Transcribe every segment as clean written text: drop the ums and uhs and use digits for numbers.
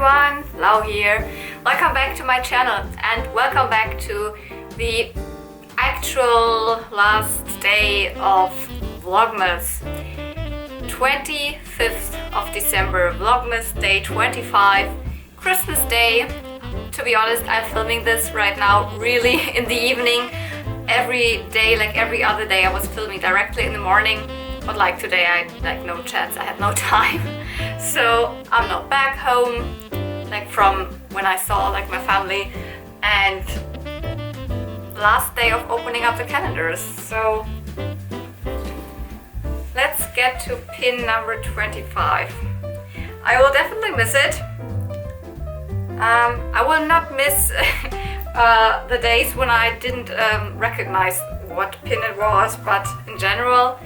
everyone, Lau here. Welcome back to my channel and welcome back to the actual last day of Vlogmas. 25th of December, Vlogmas day 25, Christmas day. To be honest, I'm filming this right now really in the evening. Every day, like every other day, I was filming directly in the morning. But like today, I had no chance, I had no time. So I'm not back home, like from when I saw like my family, and last day of opening up the calendars. So let's get to pin number 25. I will definitely miss it. I will not miss the days when I didn't recognize what pin it was, but in general,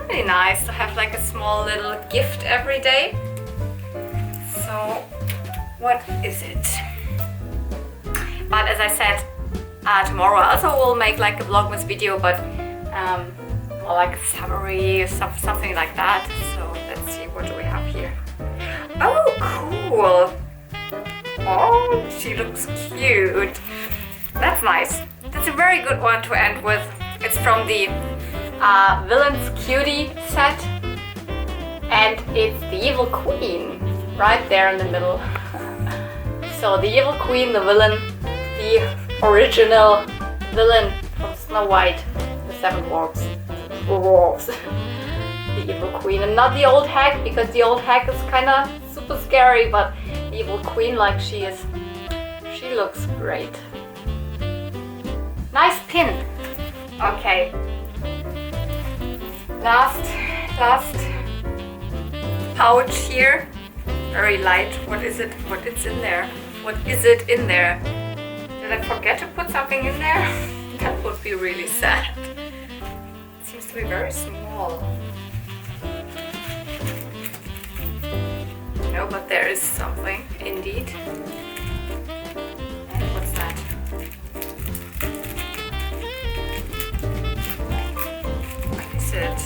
really nice to have like a small little gift every day. So what is it? But as I said, tomorrow I also will make like a Vlogmas video, but more like a summary or something like that. So let's see, what do we have here? Oh, cool! Oh, she looks cute. That's nice. That's a very good one to end with. It's from the Villain's Cutie set, and it's the Evil Queen right there in the middle. So the Evil Queen, the villain, the original villain from Snow White, the Seven Dwarfs. The Evil Queen, and not the old hag, because the old hag is kind of super scary, but the Evil Queen, like she looks great. Nice pin. Okay. Last pouch here. Very light. What is it? What is in there? What is it in there? Did I forget to put something in there? That would be really sad. It seems to be very small. No, but there is something indeed. And what's that? What is it?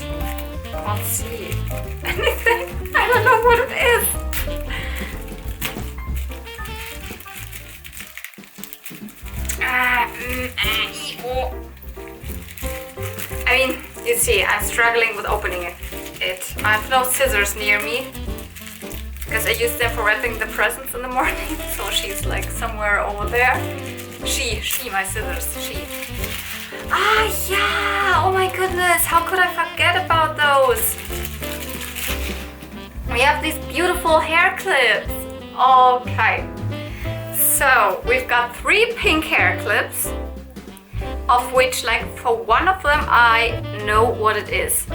Can't see anything. I don't know what it is. I mean, you see, I'm struggling with opening it. I have no scissors near me because I use them for wrapping the presents in the morning. So she's like somewhere over there. My scissors, she. Ah, yeah! Oh my goodness, how could I forget about those? We have these beautiful hair clips. Okay. So, we've got 3 pink hair clips, of which, like, for one of them, I know what it is.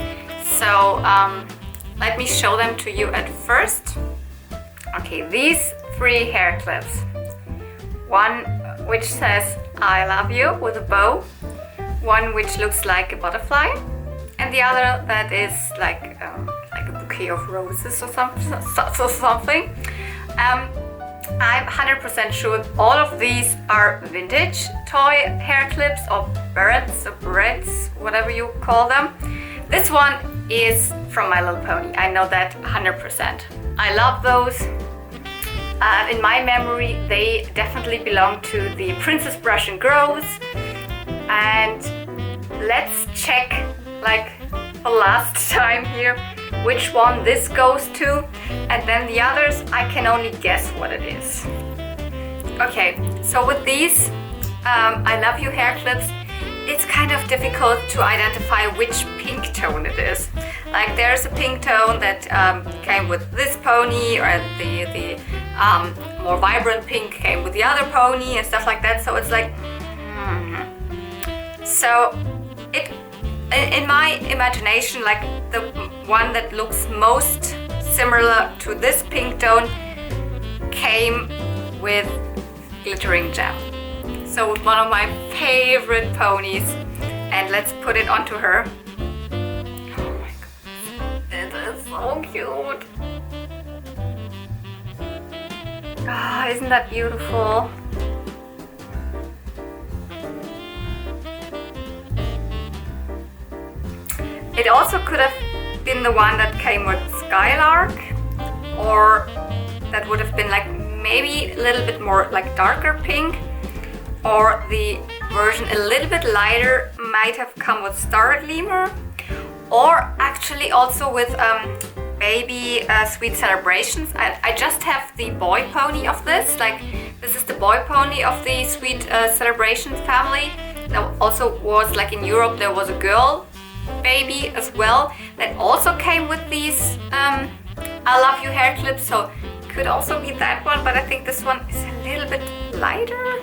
So, let me show them to you at first. Okay, these 3 hair clips. One which says, I love you, with a bow. One which looks like a butterfly, and the other that is like a bouquet of roses or something. I'm 100% sure all of these are vintage toy hair clips or barrettes, whatever you call them. This one is from My Little Pony. I know that 100%. I love those. In my memory, they definitely belong to the Princess Brush and Grows. And let's check, like for last time here, which one this goes to, and then the others I can only guess what it is. Okay, so with these I Love You hair clips, it's kind of difficult to identify which pink tone it is. Like there's a pink tone that came with this pony, or the more vibrant pink came with the other pony and stuff like that. So it's like, So it, in my imagination, like the one that looks most similar to this pink tone came with glittering gem. So one of my favorite ponies, and let's put it onto her. Oh my goodness, it is so cute. Ah, isn't that beautiful? It also could have been the one that came with Skylark, or that would have been like maybe a little bit more like darker pink, or the version a little bit lighter might have come with Star Gleamer, or actually also with baby sweet celebrations. I just have the boy pony of this, like this is the boy pony of the sweet celebrations family. There also was, like in Europe, there was a girl baby as well that also came with these I love you hair clips, so it could also be that one, but I think this one is a little bit lighter.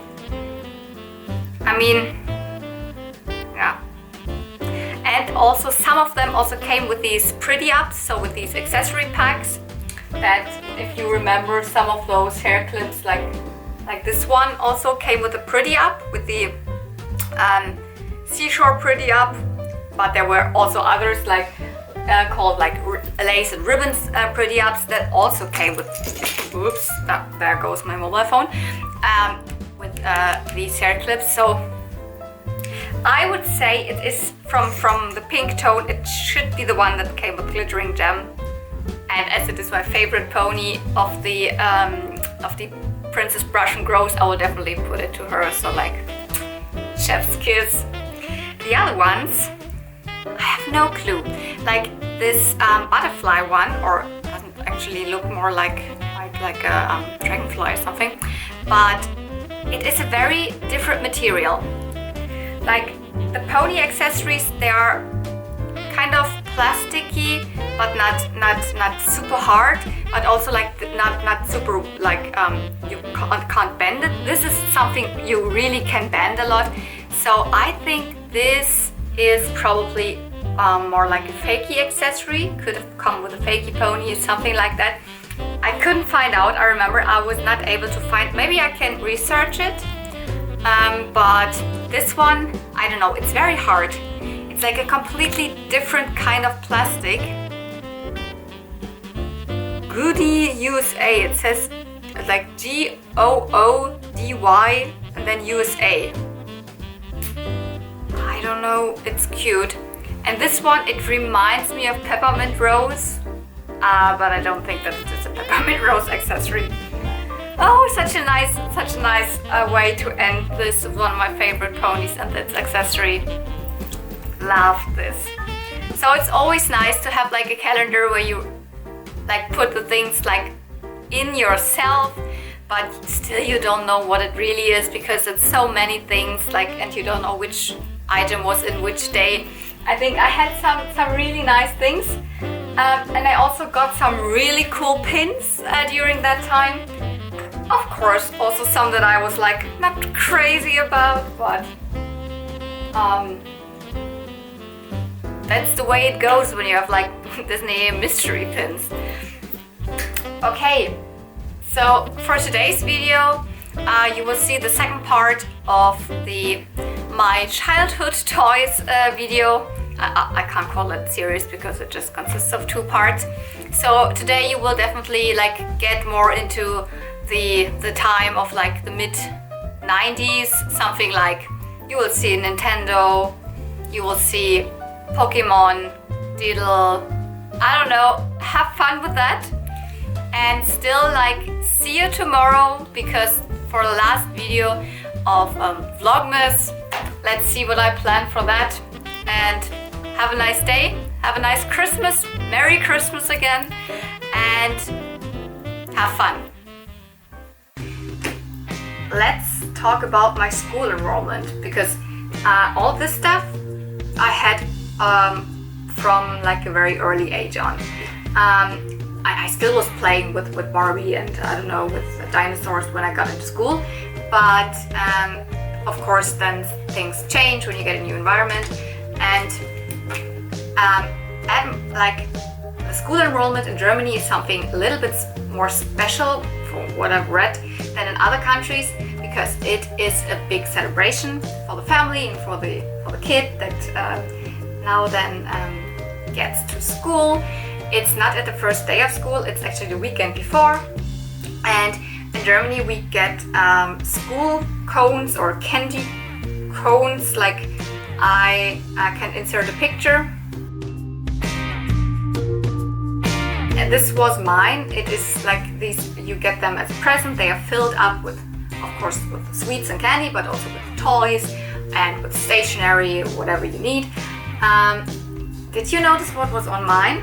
I mean, yeah. And also some of them also came with these pretty ups, so with these accessory packs, that if you remember some of those hair clips, like this one also came with a pretty up, with the seashore pretty up, but there were also others like called like lace and ribbons pretty ups that also came with, oops, there goes my mobile phone, with these hair clips. So I would say it is from the pink tone, it should be the one that came with glittering gem. And as it is my favorite pony of the Princess Brush and Grows, I will definitely put it to her. So like, chef's kiss. The other ones, I have no clue. Like this butterfly one, or doesn't actually look more like a dragonfly or something, but it is a very different material. Like the pony accessories, they are kind of plasticky, but not super hard, but also like not super like you can't bend it. This is something you really can bend a lot. So I think this is probably more like a fakey accessory. Could have come with a fakey pony or something like that. I couldn't find out. I remember I was not able to find. Maybe I can research it. But this one, I don't know. It's very hard. It's like a completely different kind of plastic. Goody USA. It says like GOODY and then USA. I don't know. It's cute. And this one, it reminds me of Peppermint Rose, but I don't think that it's a Peppermint Rose accessory. Oh, such a nice way to end this. One of my favorite ponies and its accessory. Love this. So it's always nice to have like a calendar where you like put the things like in yourself, but still you don't know what it really is because it's so many things, like, and you don't know which item was in which day. I think I had some really nice things, and I also got some really cool pins during that time. Of course, also some that I was like not crazy about, but that's the way it goes when you have like Disney mystery pins. Okay, so for today's video, you will see the second part of the my childhood toys video. I can't call it series because it just consists of 2 parts. So today you will definitely like get more into the time of like the mid 90s, something like you will see Nintendo, you will see Pokemon, Diddle, I don't know, have fun with that. And still like see you tomorrow, because for the last video of Vlogmas, let's see what I plan for that. And have a nice day, have a nice Christmas, Merry Christmas again, and have fun. Let's talk about my school enrollment, because all this stuff I had from like a very early age on. I still was playing with Barbie and I don't know, with dinosaurs when I got into school, but of course then things change when you get a new environment, and like the school enrollment in Germany is something a little bit more special from what I've read than in other countries, because it is a big celebration for the family and for the kid that now then gets to school. It's not at the first day of school, it's actually the weekend before. And in Germany we get school cones or candy cones, like I can insert a picture. And And this was mine. It is like these, you get them as a present. They are filled up with, of course, with sweets and candy, but also with toys and with stationery, whatever you need. Did you notice what was on mine?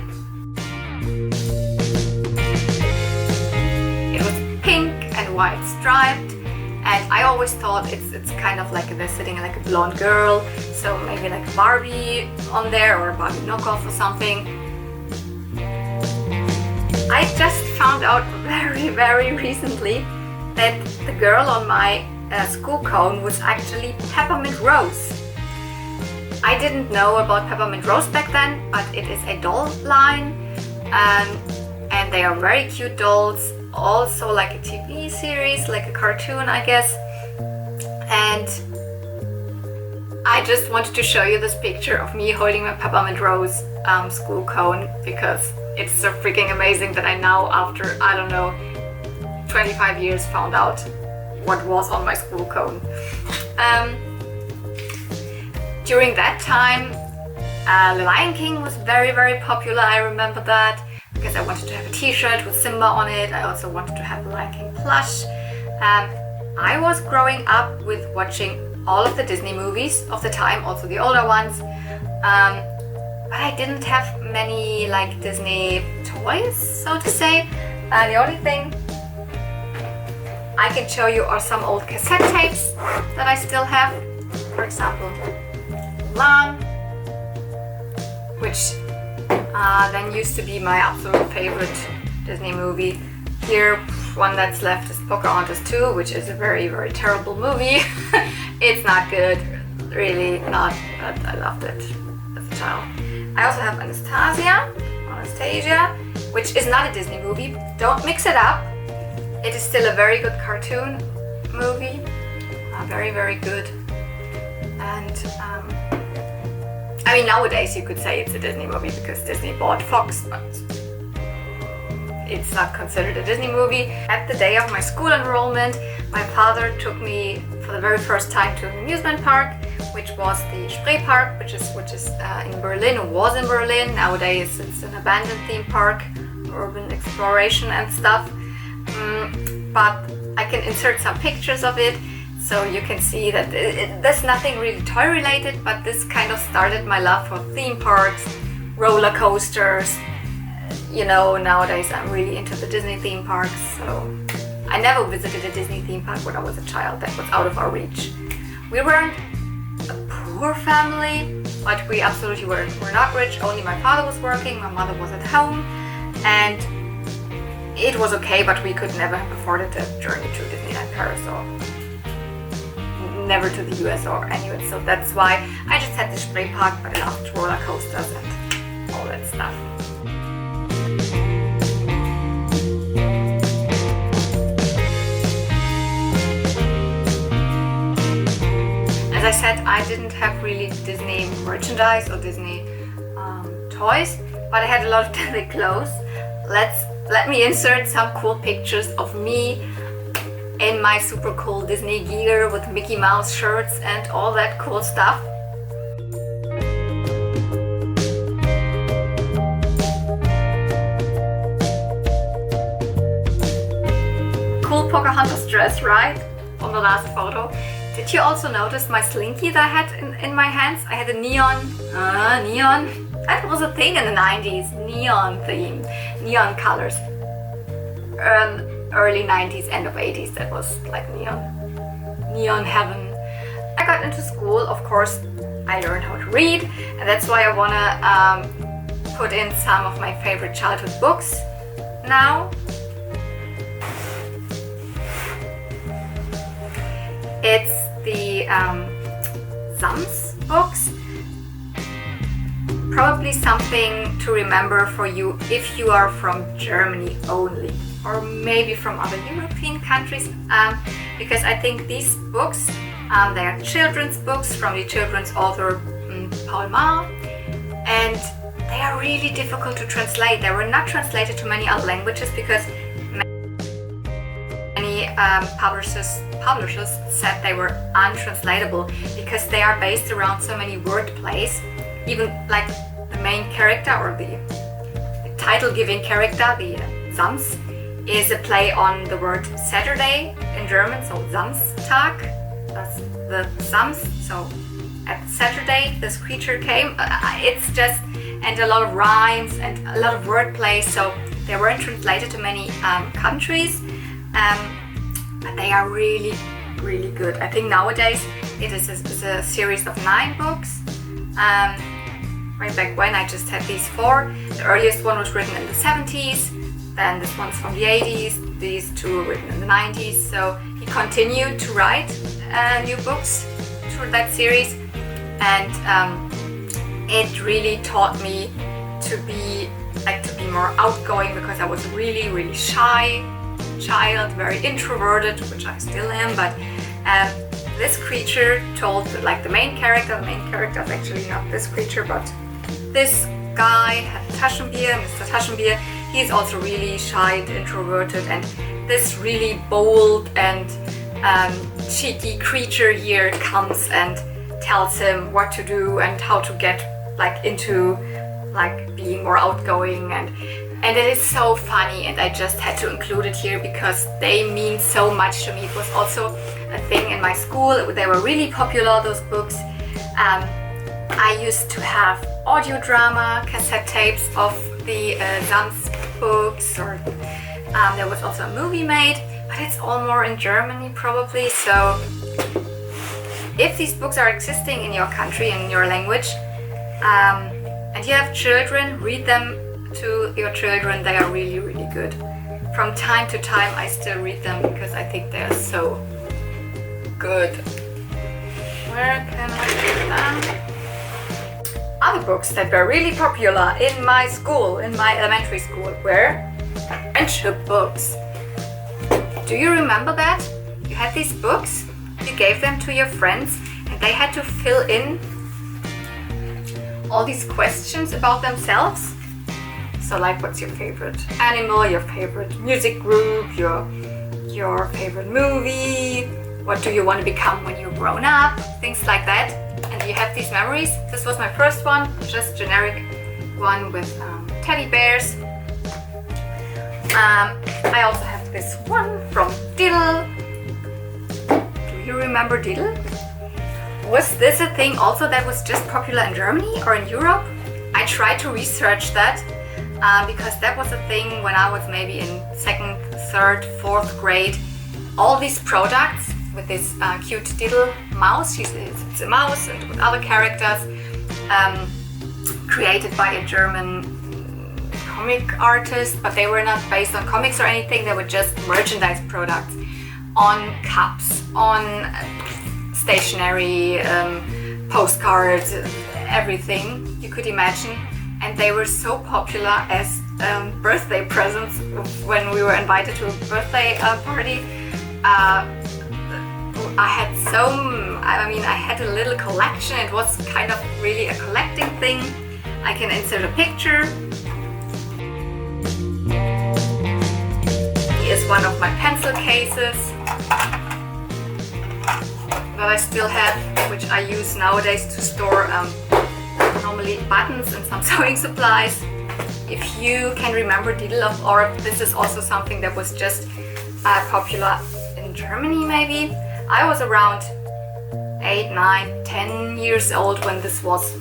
It was pink and white striped, and I always thought it's kind of like they're sitting like a blonde girl, so maybe like a Barbie on there or a Barbie knockoff or something. I just found out very recently that the girl on my school cone was actually Peppermint Rose. I didn't know about Peppermint Rose back then, but it is a doll line, and they are very cute dolls, also like a TV series, like a cartoon, I guess. And I just wanted to show you this picture of me holding my Peppermint Rose school cone, because it's so freaking amazing that I now, after, I don't know, 25 years, found out what was on my school cone. During that time, The Lion King was very popular. I remember that because I wanted to have a t-shirt with Simba on it. I also wanted to have the Lion King plush. I was growing up with watching all of the Disney movies of the time, also the older ones. But I didn't have many like Disney toys, so to say. The only thing I can show you are some old cassette tapes that I still have. For example, Mulan, which then used to be my absolute favorite Disney movie. Here, one that's left is Pocahontas 2, which is a very terrible movie. It's not good, really not, but I loved it as a child. I also have Anastasia, which is not a Disney movie. Don't mix it up. It is still a very good cartoon movie, very good. And I mean, nowadays you could say it's a Disney movie because Disney bought Fox, but it's not considered a Disney movie. At the day of my school enrollment, my father took me for the very first time to an amusement park, which was the Spree Park, which is in Berlin, or was in Berlin. Nowadays it's an abandoned theme park, urban exploration and stuff. But I can insert some pictures of it, so you can see that there's nothing really toy related, but this kind of started my love for theme parks, roller coasters. You know, nowadays I'm really into the Disney theme parks, so I never visited a Disney theme park when I was a child. That was out of our reach. We weren't a poor family, but we absolutely were not rich. Only my father was working, my mother was at home, and it was okay, but we could never have afforded a journey to Disneyland Paris or never to the US or anywhere. So that's why I just had the Spree Park, but I loved roller coasters and all that stuff. As I said, I didn't have really Disney merchandise or Disney toys, but I had a lot of Disney clothes. Let me insert some cool pictures of me in my super cool Disney gear with Mickey Mouse shirts and all that cool stuff. Cool Pocahontas dress, right? On the last photo. Did you also notice my slinky that I had in my hands? I had a neon. That was a thing in the 90s, neon theme, neon colors. Early 90s, end of 80s, that was like neon heaven. I got into school, of course, I learned how to read, and that's why I wanna put in some of my favorite childhood books now. It's the Sams books. Probably something to remember for you if you are from Germany only, or maybe from other European countries, because I think these books, they are children's books from the children's author Paul Maar, and they are really difficult to translate. They were not translated to many other languages because many publishers said they were untranslatable because they are based around so many word plays. Even like the main character or the title-giving character, the Sams, is a play on the word Saturday in German, so Samstag. That's the Sams. So at Saturday, this creature came. It's just, and a lot of rhymes and a lot of wordplay. So they weren't translated to many countries, but they are really, really good. I think nowadays it is a series of 9 books. Right back when I just had these 4. The earliest one was written in the 70s, then this one's from the 80s, these 2 were written in the 90s. So he continued to write new books through that series, and it really taught me to be more outgoing, because I was a really, really shy child, very introverted, which I still am, but this creature told, like the main character is actually not this creature, but this guy, Mr. Taschenbier, he's also really shy and introverted, and this really bold and cheeky creature here comes and tells him what to do and how to get into being more outgoing, and it is so funny, and I just had to include it here because they mean so much to me. It was also a thing in my school. They were really popular, those books. I used to have audio drama cassette tapes of the Sams books, or there was also a movie made, but it's all more in Germany probably. So if these books are existing in your country, in your language, and you have children, read them to your children. They are really, really good. From time to time I still read them because I think they are so good. Where can I read them? Other books that were really popular in my school, in my elementary school, were friendship books. Do you remember that? You had these books, you gave them to your friends, and they had to fill in all these questions about themselves. So what's your favorite animal, your favorite music group, your favorite movie, what do you want to become when you're grown up, things like that. And you have these memories. This was my first one, just generic one with teddy bears. I also have this one from Diddle. Do you remember Diddle? Was this a thing also that was just popular in Germany or in Europe? I tried to research that because that was a thing when I was maybe in 2nd, 3rd, 4th grade. All these products with this cute Diddle mouse, it's a mouse and with other characters, created by a German comic artist, but they were not based on comics or anything, they were just merchandise products on cups, on stationery, postcards, everything you could imagine. And they were so popular as birthday presents when we were invited to a birthday party. I had a little collection. It was kind of really a collecting thing. I can insert a picture. Here's one of my pencil cases that I still have, which I use nowadays to store normally buttons and some sewing supplies. If you can remember Diddle, or this is also something that was just popular in Germany maybe. I was around 8, 9, 10 years old when this was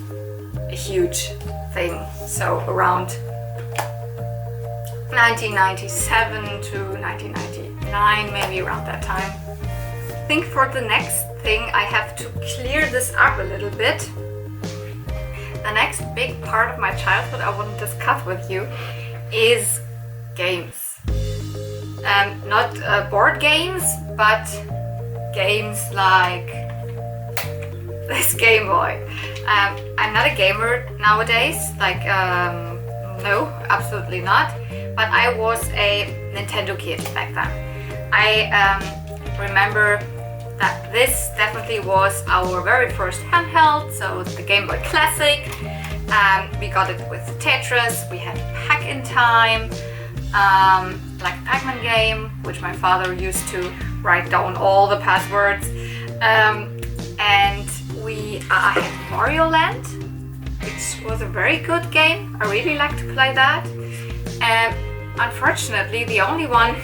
a huge thing. So around 1997 to 1999, maybe around that time. I think for the next thing I have to clear this up a little bit. The next big part of my childhood I want to discuss with you is games. Not board games, but games like this Game Boy. I'm not a gamer nowadays, no, absolutely not. But I was a Nintendo kid back then. I remember that this definitely was our very first handheld, so the Game Boy Classic. We got it with Tetris, we had Pack-in-Time, like a Pac-Man game, which my father used to write down all the passwords. And I had Mario Land, which was a very good game. I really liked to play that. Unfortunately, the only one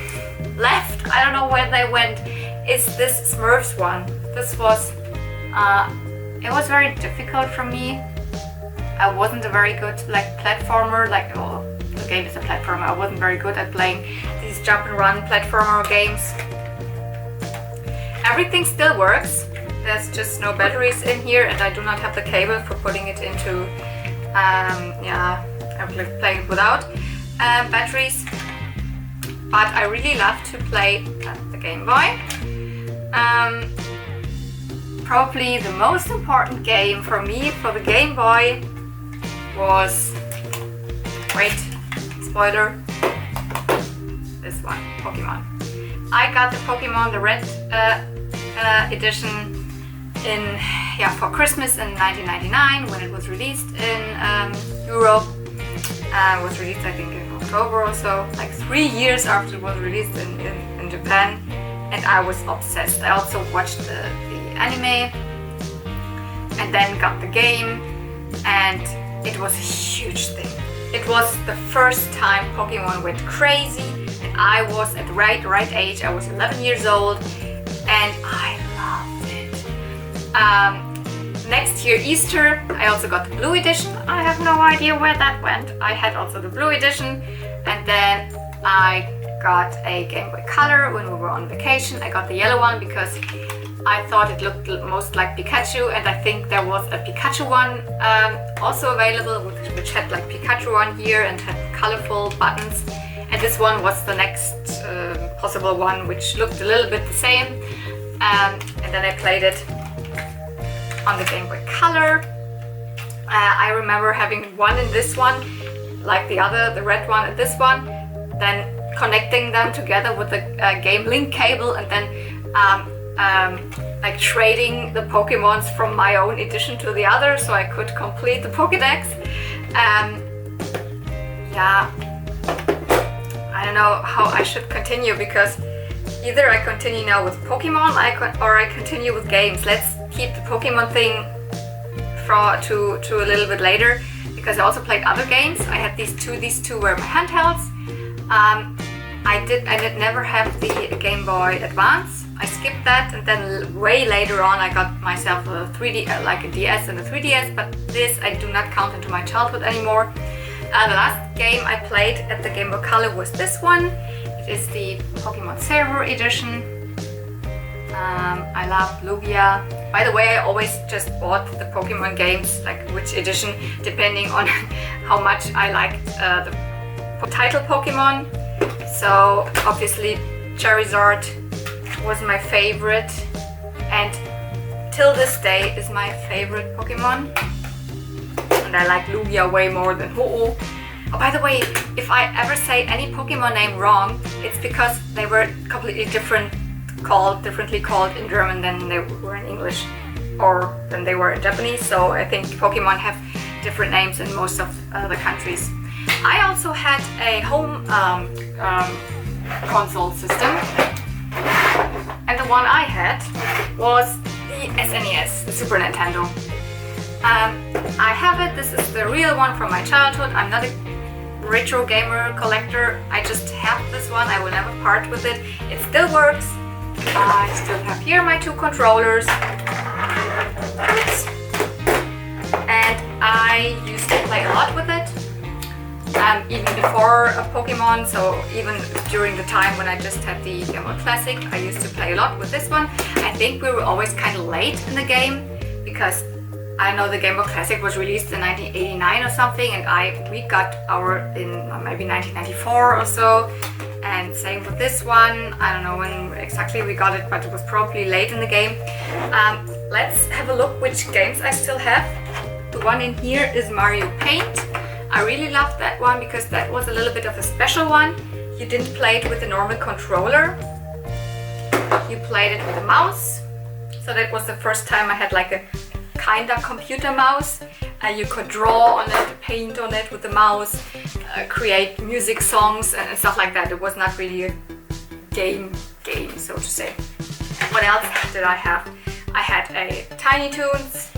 left, I don't know where they went, is this Smurfs one. This was, it was very difficult for me. I wasn't a very good platformer, well, the game is a platformer. I wasn't very good at playing these jump and run platformer games. Everything still works. There's just no batteries in here, and I do not have the cable for putting it into, yeah, I'm playing it without batteries. But I really love to play the Game Boy. Probably the most important game for me for the Game Boy was, wait, spoiler, this one, Pokemon. I got the Pokemon, the red edition for Christmas in 1999 when it was released in Europe. It was released, I think, in October or so, like 3 years after it was released in Japan, and I was obsessed. I also watched the anime and then got the game, and it was a huge thing. It was the first time Pokemon went crazy, and I was at the right age. I was 11 years old, and I loved it. Next year, Easter, I also got the blue edition. I have no idea where that went. I had also the blue edition, and then I got a Game Boy Color when we were on vacation. I got the yellow one because I thought it looked most like Pikachu, and I think there was a Pikachu one also available, which had like Pikachu on here and had colorful buttons. And this one was the next possible one, which looked a little bit the same. And then I played it on the Game Boy Color. I remember having one in this one, like the other, the red one and this one, then connecting them together with the Game Link cable, and then like trading the Pokemons from my own edition to the other so I could complete the Pokédex. Yeah, I don't know how I should continue, because either I continue now with Pokemon or I continue with games. Let's keep the Pokemon thing to a little bit later, because I also played other games. I had these two were my handhelds. I did never have the Game Boy Advance. I skipped that, and then way later on I got myself a 3D, like a DS and a 3DS, but this I do not count into my childhood anymore. The last game I played at the Game Boy Color was this one. It is the Pokemon Silver edition. I love Lugia. By the way, I always just bought the Pokemon games, like which edition, depending on how much I liked the title Pokemon. So obviously Charizard was my favorite, and till this day is my favorite Pokemon. And I like Lugia way more than Ho-Oh. Oh, by the way, if I ever say any Pokemon name wrong, it's because they were completely differently called in German than they were in English or than they were in Japanese. So I think Pokemon have different names in most of the countries. I also had a home console system, and the one I had was the SNES, the Super Nintendo. I have it. This is the real one from my childhood. I'm not a retro gamer collector. I just have this one. I will never part with it. It still works. I still have here my two controllers. Oops. And I used to play a lot with it. Even before Pokemon, so even during the time when I just had the Game Boy Classic, I used to play a lot with this one. I think we were always kind of late in the game, because I know the Game Boy Classic was released in 1989 or something, and we got our in maybe 1994 or so. And same with this one. I don't know when exactly we got it, but it was probably late in the game. Let's have a look which games I still have. The one in here is Mario Paint. I really loved that one because that was a little bit of a special one. You didn't play it with a normal controller. You played it with a mouse. So that was the first time I had like a kind of computer mouse. You could draw on it, paint on it with the mouse, create music songs and stuff like that. It was not really a game, so to say. What else did I have? I had a Tiny Toons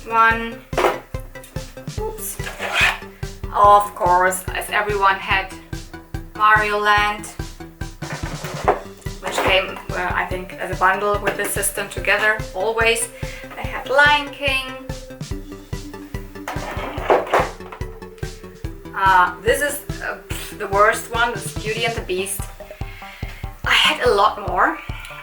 one. Oops. Of course, as everyone had Mario Land, which came, I think, as a bundle with the system together, always. They had Lion King. This is the worst one, this is Beauty and the Beast. I had a lot more,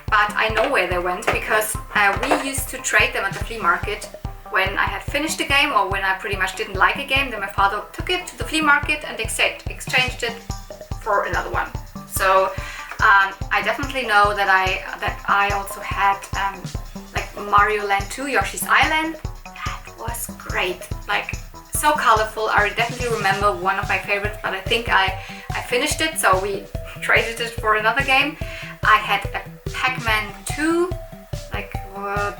but I know where they went because we used to trade them at the flea market. When I had finished the game or when I pretty much didn't like a game, then my father took it to the flea market and exchanged it for another one. So I definitely know that I also had like Mario Land 2, Yoshi's Island. That was great, like so colorful. I definitely remember one of my favorites, but I think I finished it, so we traded it for another game. I had a Pac-Man 2, like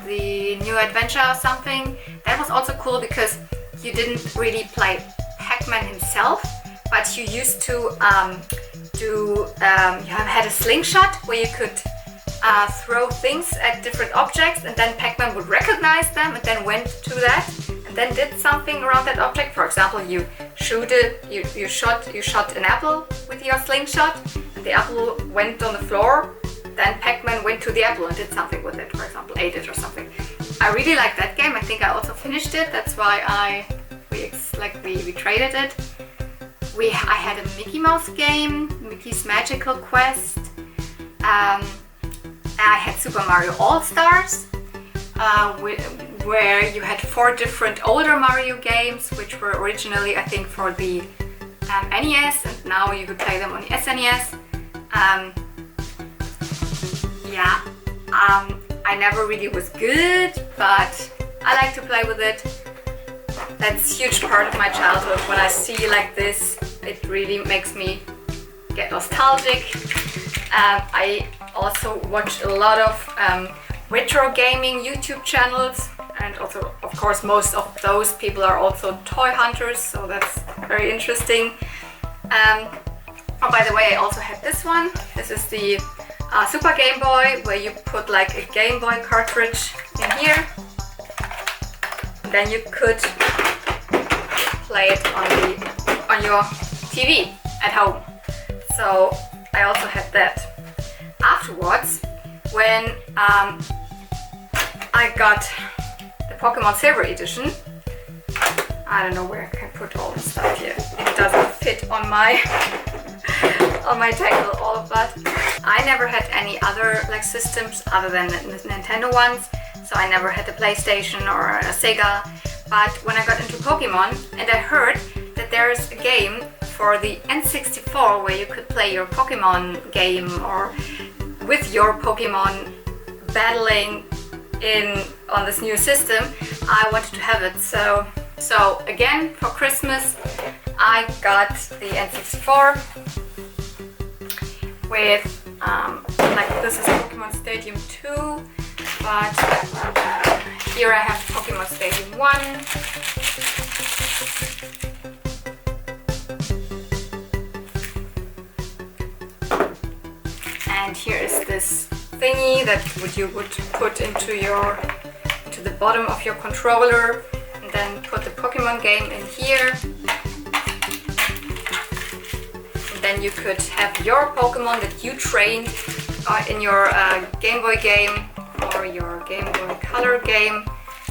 the new adventure or something. That was also cool because you didn't really play Pac-Man himself, but you used to you had a slingshot where you could throw things at different objects, and then Pac-Man would recognize them and then went to that and then did something around that object. For example, you shot an apple with your slingshot and the apple went on the floor. Then Pac-Man went to the apple and did something with it, for example, ate it or something. I really like that game. I think I also finished it. That's why we traded it. I had a Mickey Mouse game, Mickey's Magical Quest. I had Super Mario All-Stars, where you had 4 different older Mario games, which were originally, I think, for the NES, and now you could play them on the SNES. I never really was good, but I like to play with it. That's a huge part of my childhood. When I see like this, it really makes me get nostalgic. I also watch a lot of retro gaming YouTube channels, and also, of course, most of those people are also toy hunters, so that's very interesting. Oh, by the way, I also had this one. This is the Super Game Boy, where you put like a Game Boy cartridge in here, and then you could play it on your TV at home. So I also had that. Afterwards, when I got the Pokemon Silver Edition, I don't know where I can put all the stuff here. It doesn't fit on my table, all of that. I never had any other like systems other than the Nintendo ones, so I never had a PlayStation or a Sega. But when I got into Pokemon, and I heard that there's a game for the N64 where you could play your Pokemon game or with your Pokemon battling on this new system, I wanted to have it. So again, for Christmas, I got the N64 with like this is Pokemon Stadium 2, but here I have Pokemon Stadium 1. And here is this thingy that you would put into the bottom of your controller, and then put the Pokemon game in here. And then you could have your Pokemon that you trained in your Game Boy game or your Game Boy Color game.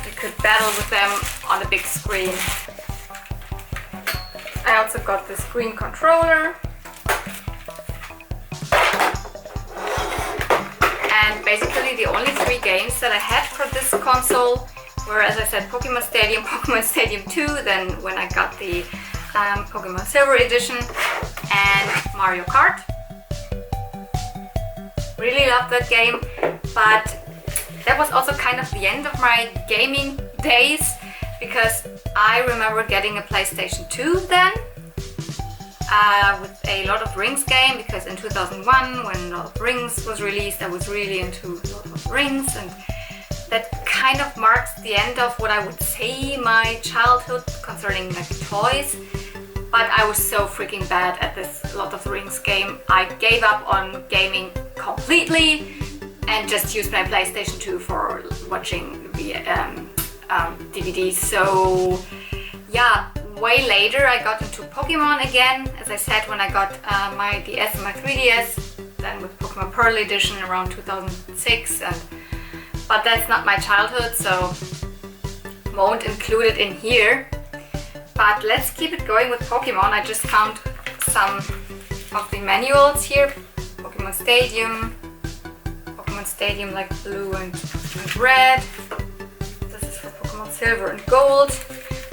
You could battle with them on a big screen. I also got this green controller. And basically the only 3 games that I had for this console were, as I said, Pokemon Stadium, Pokemon Stadium 2, then when I got the Pokemon Silver Edition, and Mario Kart. Really loved that game, but that was also kind of the end of my gaming days, because I remember getting a PlayStation 2 then, with a Lord of the Rings game, because in 2001 when Lord of the Rings was released, I was really into Lord of the Rings, and that kind of marks the end of what I would say my childhood concerning like toys. But I was so freaking bad at this Lord of the Rings game. I gave up on gaming completely and just used my PlayStation 2 for watching the DVDs. So yeah, way later I got into Pokemon again, as I said, when I got my DS and my 3DS, then with Pokemon Pearl Edition around 2006, but that's not my childhood, so won't include it in here. But let's keep it going with Pokemon. I just found some of the manuals here. Pokemon Stadium like blue and red. This is for Pokemon Silver and Gold.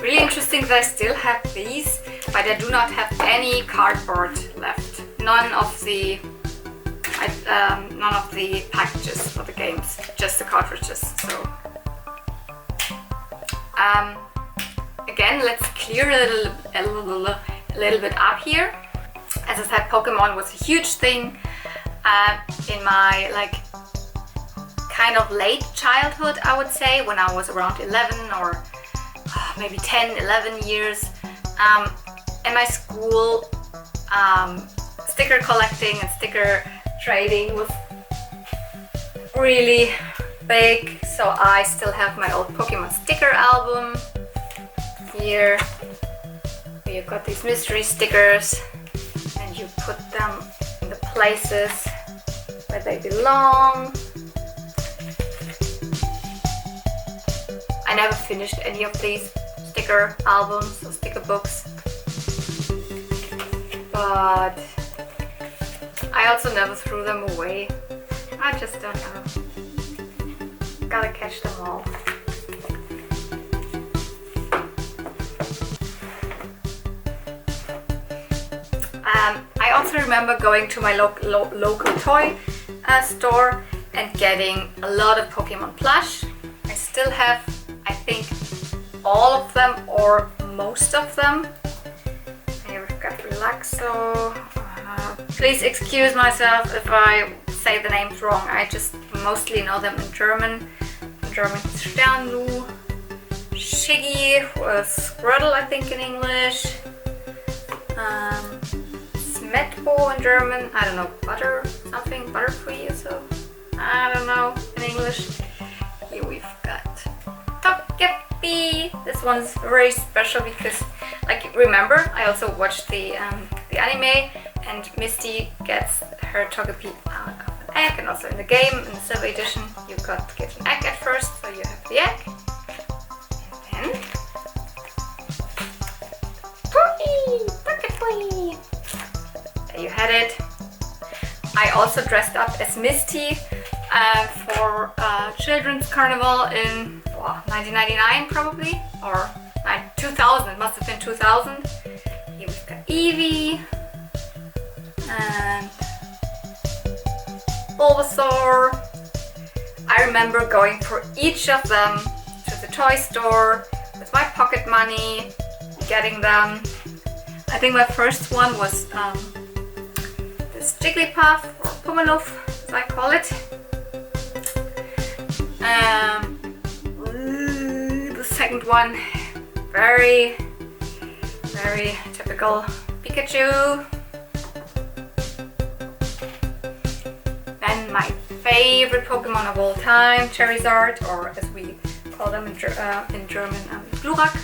Really interesting that I still have these, but I do not have any cardboard left. None of the packages for the games, just the cartridges. So again, let's clear a little bit up here. As I said, Pokemon was a huge thing in my kind of late childhood, I would say, when I was around 11 or maybe 10, 11 years. In my school, sticker collecting and sticker trading was really big, so I still have my old Pokemon sticker album here. Where you've got these mystery stickers and you put them in the places where they belong. I never finished any of these sticker albums or sticker books, but I also never threw them away. I just don't know. Gotta catch them all. I also remember going to my local toy store and getting a lot of Pokemon plush. I still have, I think, all of them or most of them. Here we've got Relaxo. Please excuse myself if I say the names wrong. I just mostly know them in German. In German, Sternlu, Shiggy, Squirtle, I think in English. Smetbo in German. I don't know, butter something, butterfree or so. I don't know in English. Here we've got Togepi. This one's very special because, remember, I also watched the anime, and Misty gets her Togepi out of an egg, and also in the game, in the Silver Edition, you got to get an egg at first, so you have the egg. And then Togepi! There you had it. I also dressed up as Misty for Children's Carnival in 1999 probably, or 2000, it must have been 2000. Here we've got Eevee and Bulbasaur. I remember going for each of them to the toy store with my pocket money, getting them. I think my first one was this Jigglypuff, or Pumaloof as I call it. The second one, very typical Pikachu. Then my favorite Pokemon of all time, Charizard, or as we call them in German, Glurak.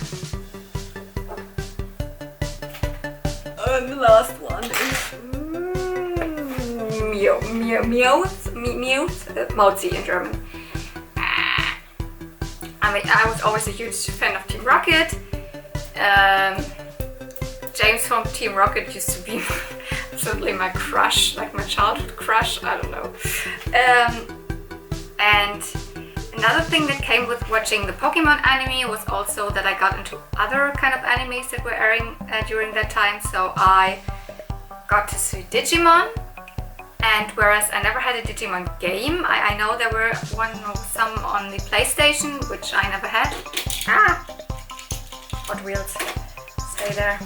And the last one is Mauzi in German. I was always a huge fan of Team Rocket. James from Team Rocket used to be absolutely my crush, like my childhood crush, I don't know. And another thing that came with watching the Pokemon anime was also that I got into other kind of animes that were airing during that time. So I got to see Digimon, and whereas I never had a Digimon game, I know there were some on the PlayStation, which I never had. Hot Wheels, stay there.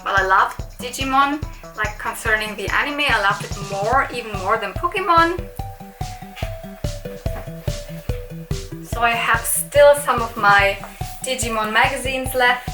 Well, I loved Digimon, like concerning the anime, I loved it even more than Pokemon. So I have still some of my Digimon magazines left.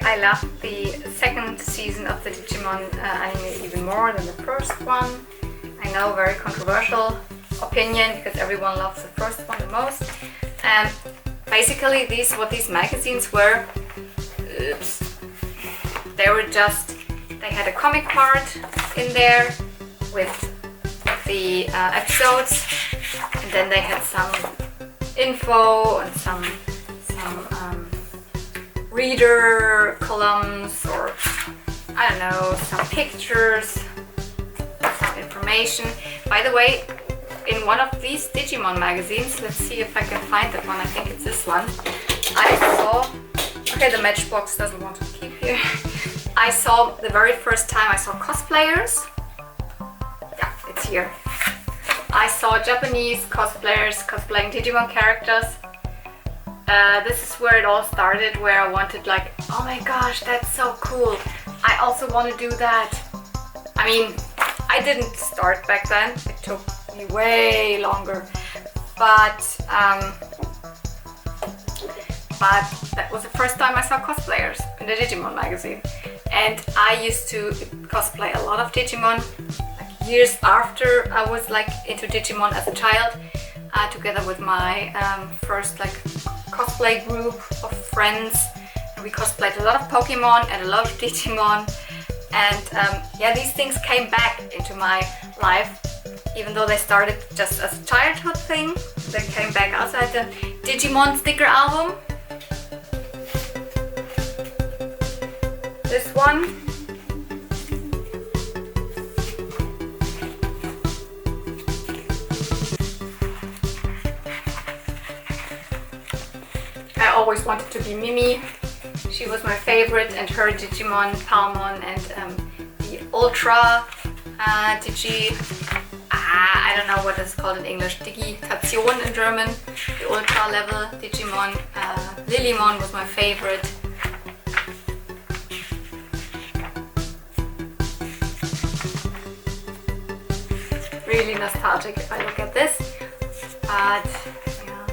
I love the second season of the Digimon anime even more than the first one. I know, very controversial opinion because everyone loves the first one the most. And basically what these magazines were, they had a comic part in there with the episodes, and then they had some info and some reader columns, or I don't know, some pictures, some information. By the way, in one of these Digimon magazines, let's see if I can find that one, I think it's this one, I saw, okay, the Matchbox doesn't want to keep here. I saw the very first time I saw cosplayers. Yeah, it's here. I saw Japanese cosplayers cosplaying Digimon characters. This is where it all started, where I wanted, like, oh my gosh, that's so cool. I also want to do that. I mean, I didn't start back then. It took me way longer. But that was the first time I saw cosplayers in the Digimon magazine. And I used to cosplay a lot of Digimon, like years after I was like into Digimon as a child, together with my first like cosplay group of friends. And we cosplayed a lot of Pokemon and a lot of Digimon. And yeah, these things came back into my life, even though they started just as a childhood thing. They came back outside the Digimon sticker album. This one. I always wanted to be Mimi. She was my favorite, and her Digimon, Palmon, and the Ultra Digi, I don't know what it's called in English, Digitation in German, the Ultra level Digimon. Lilymon was my favorite. Really nostalgic if I look at this, but yeah.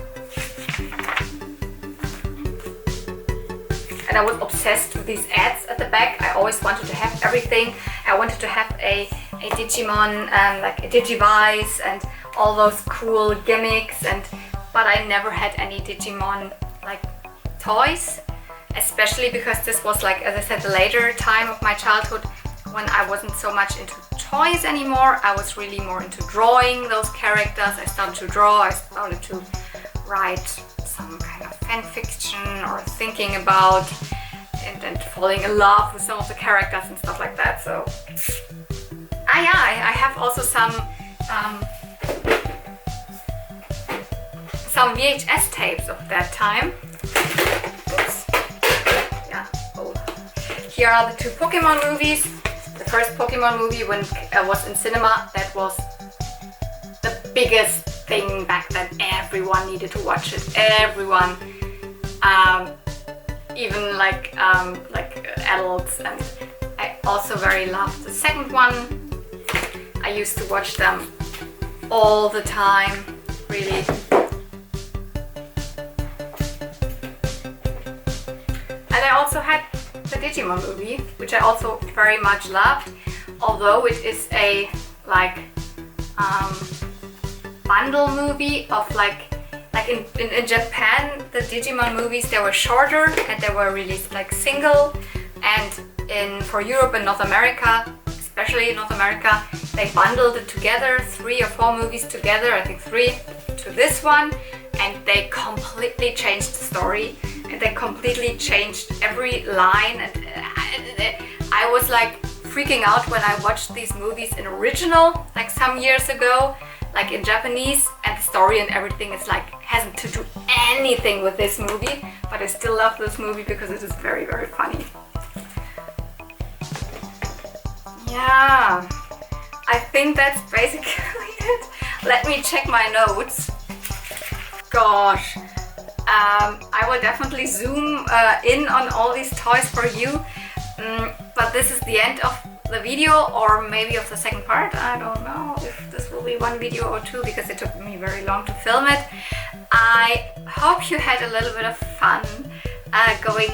And I was obsessed with these ads at the back. I always wanted to have everything. I wanted to have a Digimon, like a Digivice and all those cool gimmicks, but I never had any Digimon like toys, especially because this was, like, as I said, the later time of my childhood, when I wasn't so much into toys anymore. I was really more into drawing those characters. I started to draw, I started to write some kind of fan fiction or thinking about and falling in love with some of the characters and stuff like that. So yeah, I have also some VHS tapes of that time. Oops. Yeah. Oh. Here are the two Pokemon movies. The first Pokemon movie, when I was in cinema, that was the biggest thing back then. Everyone needed to watch it. Everyone, even like adults. And I also very loved the second one. I used to watch them all the time, really. And I also had the Digimon movie, which I also very much loved, although it is a like bundle movie of like in Japan, the Digimon movies, they were shorter and they were released like single, and for Europe and North America, especially in North America, they bundled it together, 3 or 4 movies together, I think 3 to this one, and they completely changed the story. And they completely changed every line, and I was like freaking out when I watched these movies in original, like some years ago, like in Japanese, and the story and everything is like hasn't to do anything with this movie, but I still love this movie because it is very, very funny. Yeah, I think that's basically it. Let me check my notes. Gosh. I will definitely zoom in on all these toys for you, but this is the end of the video, or maybe of the second part. I don't know if this will be 1 video or 2, because it took me very long to film it. I hope you had a little bit of fun going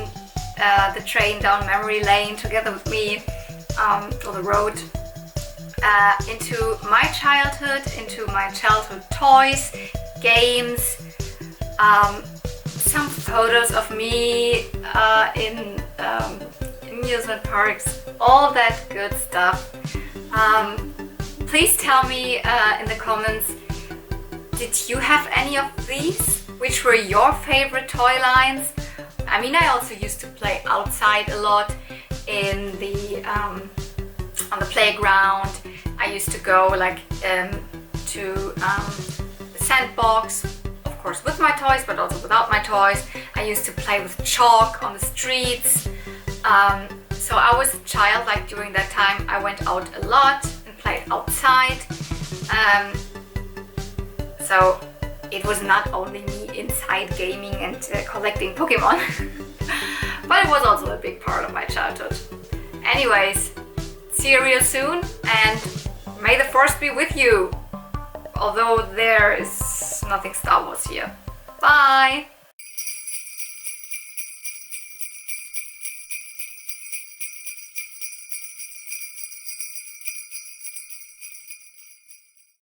the train down memory lane together with me, or the road, into my childhood toys, games, some photos of me in amusement parks, all that good stuff. Please tell me in the comments, did you have any of these? Which were your favorite toy lines? I mean, I also used to play outside a lot in the on the playground. I used to go like to the sandbox, of course with my toys, but also without my toys. I used to play with chalk on the streets. So I was a child, like during that time I went out a lot and played outside. So it was not only me inside gaming and collecting Pokemon, but it was also a big part of my childhood. Anyways, see you real soon, and may the Force be with you, although there is nothing Star Wars here. Bye!